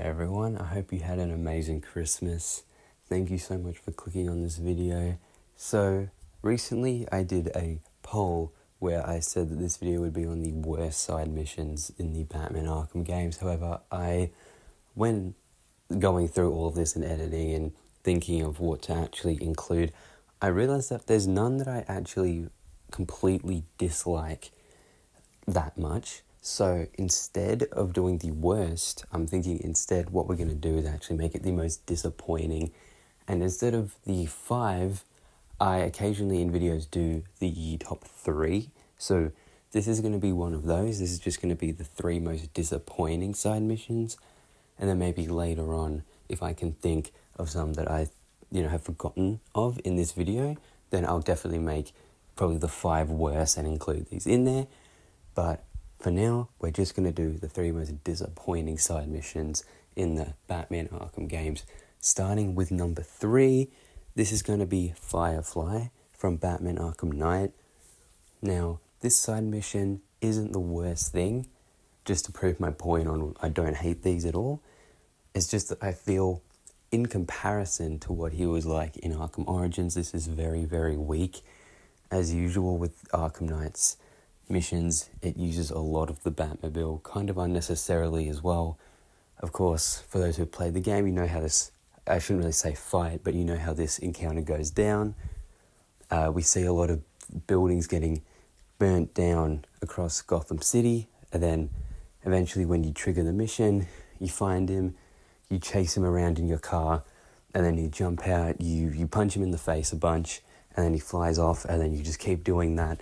everyone, I hope you had an amazing Christmas. Thank you so much for clicking on this video. So, recently I did a poll where I said that this video would be on the worst side missions in the Batman Arkham games. However, when going through all of this and editing and thinking of what to actually include, I realized that there's none that I actually completely dislike that much. So instead of doing the worst, I'm thinking instead what we're going to do is actually make it the most disappointing. And instead of the 5, I occasionally in videos do the top 3. So this is going to be one of those. This is just going to be the 3 most disappointing side missions. And then maybe later on, if I can think of some that I have forgotten of in this video, then I'll definitely make probably the 5 worst and include these in there. But for now, we're just going to do the 3 most disappointing side missions in the Batman Arkham games. Starting with number 3, this is going to be Firefly from Batman Arkham Knight. Now, this side mission isn't the worst thing, just to prove my point on I don't hate these at all. It's just that I feel, in comparison to what he was like in Arkham Origins, this is very, very weak. As usual with Arkham Knight's missions, it uses a lot of the Batmobile, kind of unnecessarily as well. Of course, for those who played the game, you know how this, I shouldn't really say fight, but you know how this encounter goes down. We see a lot of buildings getting burnt down across Gotham City, and then eventually when you trigger the mission, you find him, you chase him around in your car, and then you jump out, you punch him in the face a bunch, and then he flies off, and then you just keep doing that.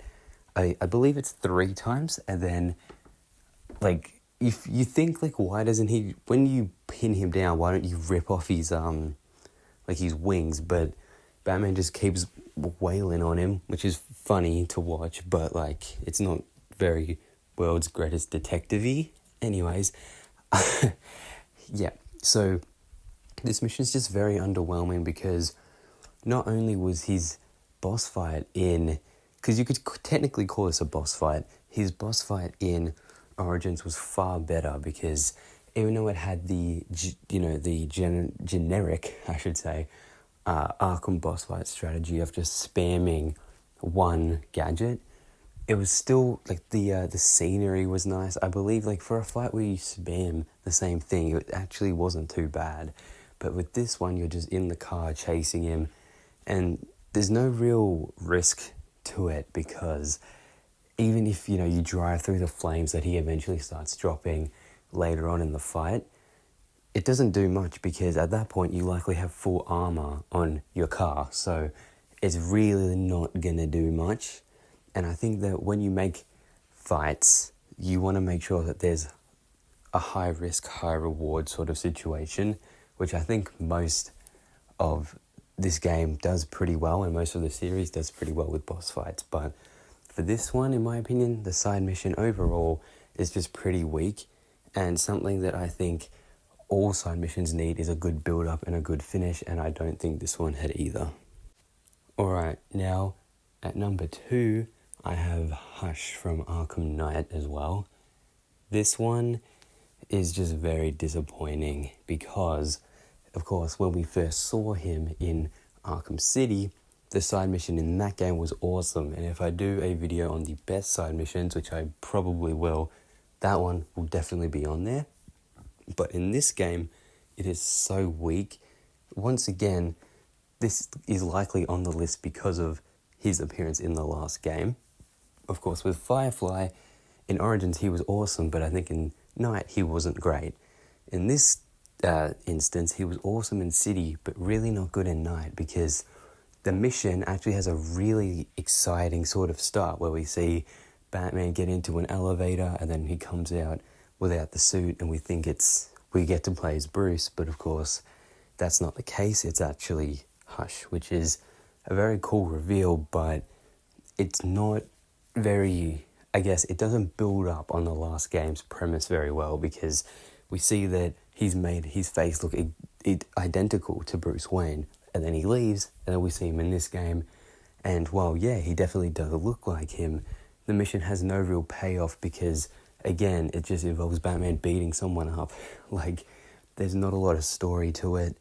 I believe it's 3 times, and then, if you think, why doesn't he, when you pin him down, why don't you rip off his, his wings? But Batman just keeps wailing on him, which is funny to watch, but, it's not very world's greatest detective-y. Anyways, yeah, so this mission's just very underwhelming because not only was his boss fight in, because you could technically call this a boss fight, his boss fight in Origins was far better because even though it had the generic, I should say, Arkham boss fight strategy of just spamming one gadget, it was still, the scenery was nice. I believe, for a fight where you spam the same thing, it actually wasn't too bad. But with this one, you're just in the car chasing him, and there's no real risk to it because even if, you drive through the flames that he eventually starts dropping later on in the fight, it doesn't do much because at that point you likely have full armor on your car, so it's really not gonna do much. And I think that when you make fights, you want to make sure that there's a high risk, high reward sort of situation, which I think most of this game does pretty well, and most of the series does pretty well with boss fights. But for this one, in my opinion, the side mission overall is just pretty weak, and something that I think all side missions need is a good build-up and a good finish, and I don't think this one had either. Alright, now at number 2, I have Hush from Arkham Knight as well. This one is just very disappointing because, of course, when we first saw him in Arkham City, the side mission in that game was awesome. And if I do a video on the best side missions, which I probably will, that one will definitely be on there. But in this game, it is so weak. Once again, this is likely on the list because of his appearance in the last game. Of course, with Firefly, in Origins he was awesome, but I think in Night he wasn't great. In this instance, he was awesome in City, but really not good in Night because the mission actually has a really exciting sort of start where we see Batman get into an elevator and then he comes out without the suit and we think we get to play as Bruce, but of course that's not the case. It's actually Hush, which is a very cool reveal, but it's not very, it doesn't build up on the last game's premise very well because we see that he's made his face look identical to Bruce Wayne, and then he leaves, and then we see him in this game, and while, yeah, he definitely does look like him, the mission has no real payoff because, again, it just involves Batman beating someone up. there's not a lot of story to it.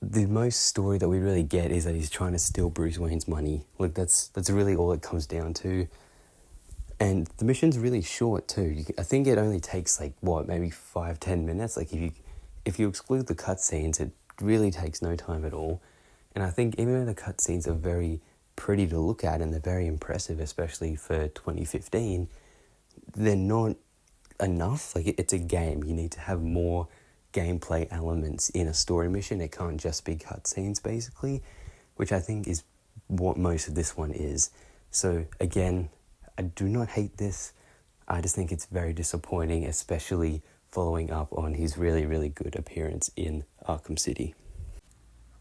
The most story that we really get is that he's trying to steal Bruce Wayne's money. Like, that's really all it comes down to. And the mission's really short too. I think it only takes like, maybe 5-10 minutes. Like, if you exclude the cutscenes, it really takes no time at all. And I think even though the cutscenes are very pretty to look at and they're very impressive, especially for 2015, they're not enough. Like, it's a game. You need to have more gameplay elements in a story mission. It can't just be cutscenes, basically, which I think is what most of this one is. So again, I do not hate this. I just think it's very disappointing, especially following up on his really, really good appearance in Arkham City.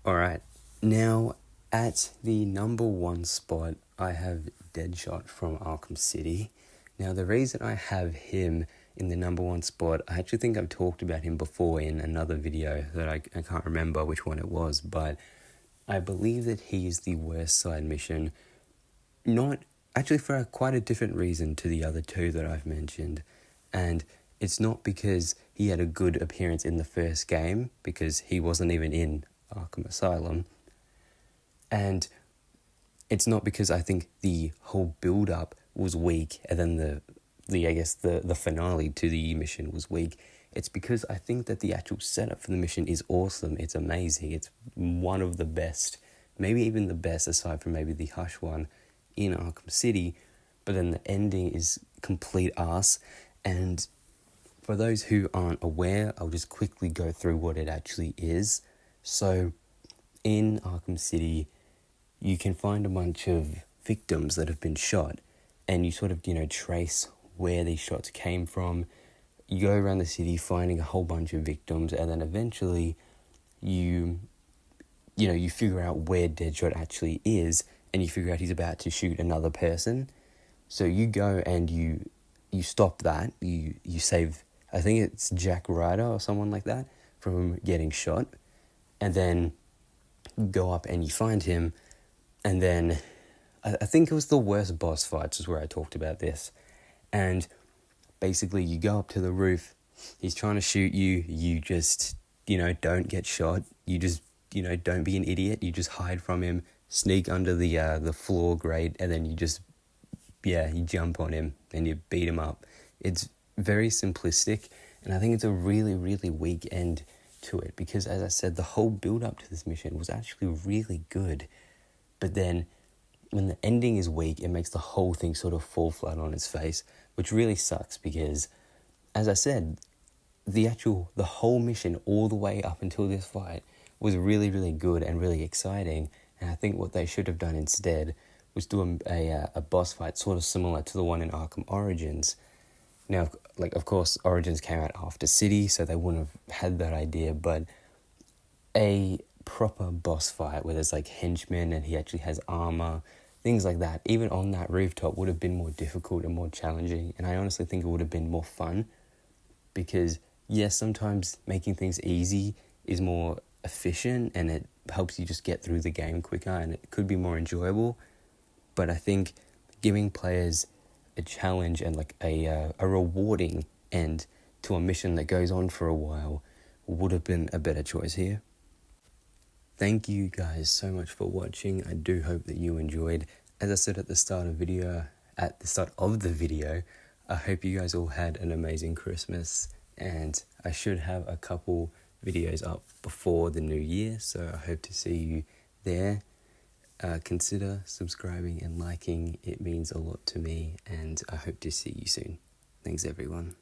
Alright, now at the number 1 spot, I have Deadshot from Arkham City. Now, the reason I have him in the number 1 spot, I actually think I've talked about him before in another video that I can't remember which one it was, but I believe that he is the worst side mission, not actually for quite a different reason to the other 2 that I've mentioned. And it's not because he had a good appearance in the first game, because he wasn't even in Arkham Asylum. And it's not because I think the whole build-up was weak, and then the finale to the mission was weak. It's because I think that the actual setup for the mission is awesome. It's amazing. It's one of the best, maybe even the best, aside from maybe the Hush one, in Arkham City. But then the ending is complete arse. And for those who aren't aware, I'll just quickly go through what it actually is. So in Arkham City, you can find a bunch of victims that have been shot, and you sort of, trace where these shots came from. You go around the city finding a whole bunch of victims, and then eventually you figure out where Deadshot actually is, and you figure out he's about to shoot another person. So you go and you stop that. You save, I think it's Jack Ryder or someone like that, from getting shot. And then you go up and you find him. And then I think it was the worst boss fights is where I talked about this. And basically you go up to the roof. He's trying to shoot you. You just, don't get shot. You just, don't be an idiot. You just hide from him, sneak under the floor grate, and then you just, you jump on him and you beat him up. It's very simplistic, and I think it's a really, really weak end to it, because as I said, the whole build up to this mission was actually really good. But then when the ending is weak, it makes the whole thing sort of fall flat on its face, which really sucks because, as I said, the whole mission all the way up until this fight was really, really good and really exciting. And I think what they should have done instead was do a boss fight sort of similar to the one in Arkham Origins. Now, of course, Origins came out after City, so they wouldn't have had that idea, but a proper boss fight where there's henchmen and he actually has armor, things like that, even on that rooftop, would have been more difficult and more challenging. And I honestly think it would have been more fun, because yes, sometimes making things easy is more efficient and it helps you just get through the game quicker and it could be more enjoyable. But I think giving players a challenge and a rewarding end to a mission that goes on for a while would have been a better choice here. Thank you guys so much for watching. I do hope that you enjoyed. As I said at the start of the video, I hope you guys all had an amazing Christmas, and I should have a couple videos up before the new year, so I hope to see you there. Consider subscribing and liking. It means a lot to me, and I hope to see you soon. Thanks, everyone.